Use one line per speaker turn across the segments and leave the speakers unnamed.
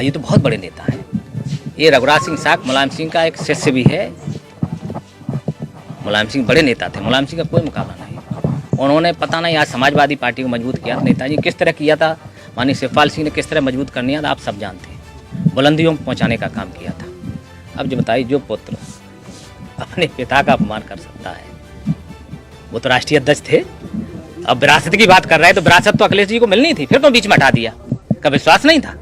ये तो बहुत बड़े नेता हैं। ये रघुराज सिंह साग मुलायम सिंह का एक शिष्य भी है। मुलायम सिंह बड़े नेता थे, मुलायम सिंह का कोई मुकाबला नहीं। उन्होंने पता नहीं आज समाजवादी पार्टी को मजबूत किया, नेताजी किस तरह किया था, माननीय शिवपाल सिंह ने किस तरह मजबूत करनी था, आप सब जानते हैं। बुलंदियों को पहुँचाने का काम किया था। अब जो बताइए, जो पुत्र अपने पिता का अपमान कर सकता है, वो तो राष्ट्रीय अध्यक्ष थे। अब विरासत की बात कर रहे हैं, तो विरासत तो अखिलेश जी को मिलनी थी, फिर तो बीच में हटा दिया। का विश्वास नहीं था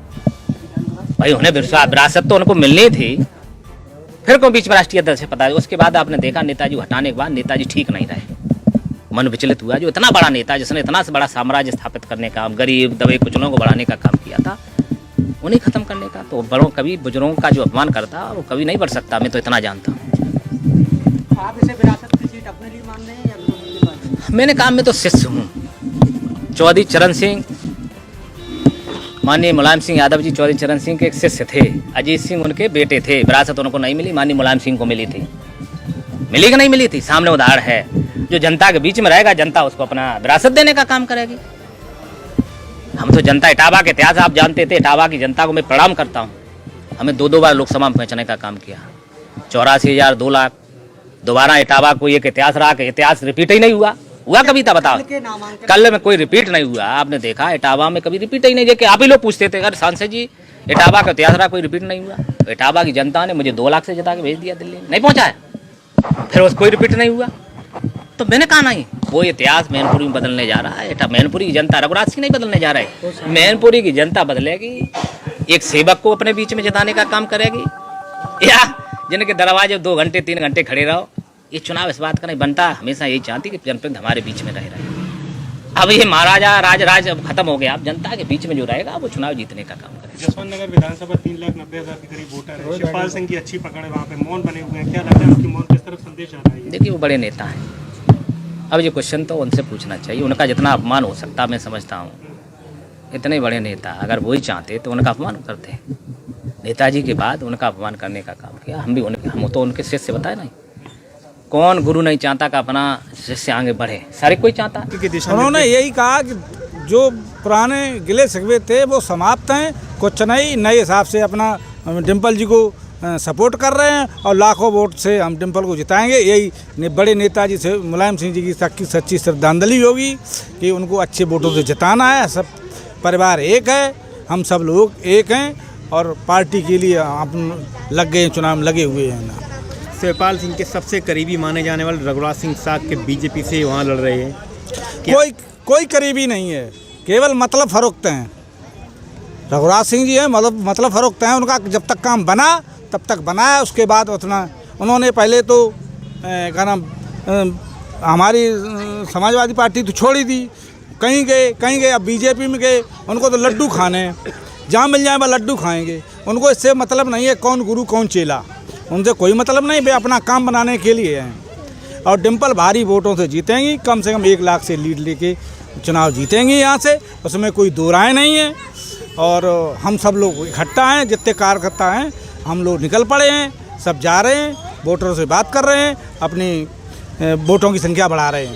भाई, उन्हें विरासत तो उनको मिलनी थी, फिर क्यों बीच में राष्ट्रीय अध्यक्ष पता है। उसके बाद आपने देखा नेताजी को हटाने के बाद नेताजी ठीक नहीं रहे, मन विचलित हुआ। जो इतना बड़ा नेता, जिसने इतना बड़ा साम्राज्य स्थापित करने का, गरीब दबे कुचलों को बढ़ाने का काम किया था, उन्हें खत्म करने का। तो बड़ों कभी बुजुर्गों का जो अपमान करता वो कभी नहीं बढ़ सकता, मैं तो इतना जानता हूँ।
आप इसे विरासत की सीट अपने लिए मान रहे हैं या
मैंने काम में तो शिष्य हूँ। चौधरी चरण सिंह, माननीय मुलायम सिंह यादव जी चौधरी चरण सिंह के एक शिष्य थे। अजीत सिंह उनके बेटे थे। विरासत उनको नहीं मिली, माननीय मुलायम सिंह को मिली थी। मिली कि नहीं मिली थी, सामने उदाहरण है। जो जनता के बीच में रहेगा, जनता उसको अपना विरासत देने का काम करेगी। हम तो जनता, इटावा के इतिहास आप जानते थे। इटावा की जनता को मैं प्रणाम करता हूँ। हमें 2 बार लोकसभा में पहुँचने का काम किया। 84,000 2 लाख। दोबारा इटावा को एक इतिहास रहा कि इतिहास रिपीट ही नहीं हुआ कभी था, बताओ। कल में कोई रिपीट नहीं हुआ। आपने देखा इटावा में कभी रिपीट ही नहीं, देखिए आप ही लोग पूछते थे, अरे सांसद जी इटावा का इतिहास रहा, कोई रिपीट नहीं हुआ। इटावा की जनता ने मुझे 2 लाख से जिता के भेज दिया दिल्ली, नहीं पहुंचाया, फिर उस कोई रिपीट नहीं हुआ। तो मैंने कहा नहीं, वो इतिहास मैनपुरी में बदलने जा रहा है। मैनपुरी की जनता, रघुराज सिंह नहीं बदलने जा रहा है, मैनपुरी की जनता बदलेगी। एक सेवक को अपने बीच में जिताने का काम करेगी, या जिनके दरवाजे 2 घंटे 3 घंटे खड़े रहो। ये चुनाव इस बात का नहीं बनता। हमेशा यही चाहती कि जनप्रतिनिधि हमारे बीच में रहे। अब ये महाराजा राज खत्म हो गया। अब जनता के बीच में जो रहेगा वो चुनाव जीतने का काम करेगा।
जसवंत नगर विधानसभा 3,90,000 के करीब वोटर है। शिवपाल सिंह की अच्छी पकड़ है, वहाँ पे मौन बने हुए हैं। क्या लगता है उनकी मौन किस तरफ संदेश आ रहा है?
देखिए, वो बड़े नेता हैं। अब ये क्वेश्चन तो उनसे पूछना चाहिए। उनका जितना अपमान हो सकता मैं समझता हूँ। इतने बड़े नेता अगर वही चाहते तो उनका अपमान करते। नेताजी के बाद उनका अपमान करने का काम किया। हम तो उनके शिष्य बताए नहीं। कौन गुरु नहीं चाहता कि अपना शिष्य आगे बढ़े, सारे कोई चाहता।
उन्होंने यही कहा कि जो पुराने गिले शिकवे थे वो समाप्त हैं, कुछ नहीं, नए हिसाब से अपना डिम्पल जी को सपोर्ट कर रहे हैं और लाखों वोट से हम डिम्पल को जिताएंगे। यही बड़े नेताजी से मुलायम सिंह जी की सच्ची श्रद्धांजलि होगी कि उनको अच्छे वोटों से जिताना है। सब परिवार एक है, हम सब लोग एक हैं और पार्टी के लिए हम लग गए, चुनाव में लगे हुए हैं ना।
शिवपाल सिंह के सबसे करीबी माने जाने वाले रघुराज सिंह साग के बीजेपी से वहाँ लड़ रहे हैं।
कोई करीबी नहीं है, केवल मतलब फरोख्त हैं। रघुराज सिंह जी हैं, मतलब फरोख्त हैं। उनका जब तक काम बना तब तक बनाया, उसके बाद उतना उन्होंने पहले तो क्या नाम हमारी समाजवादी पार्टी तो छोड़ी दी, कहीं गए, अब बीजेपी में गए। उनको तो लड्डू खाने, जहाँ मिल जाए वह लड्डू खाएंगे। उनको इससे मतलब नहीं है कौन गुरु कौन चेला, उनसे कोई मतलब नहीं। वे अपना काम बनाने के लिए हैं। और डिम्पल भारी वोटों से जीतेंगी, कम से कम 1 लाख से लीड लेके चुनाव जीतेंगी यहाँ से, उसमें कोई दो राय नहीं है। और हम सब लोग इकट्ठा हैं, जितने कार्यकर्ता हैं हम लोग निकल पड़े हैं, सब जा रहे हैं, वोटरों से बात कर रहे हैं, अपनी वोटों की संख्या बढ़ा रहे हैं।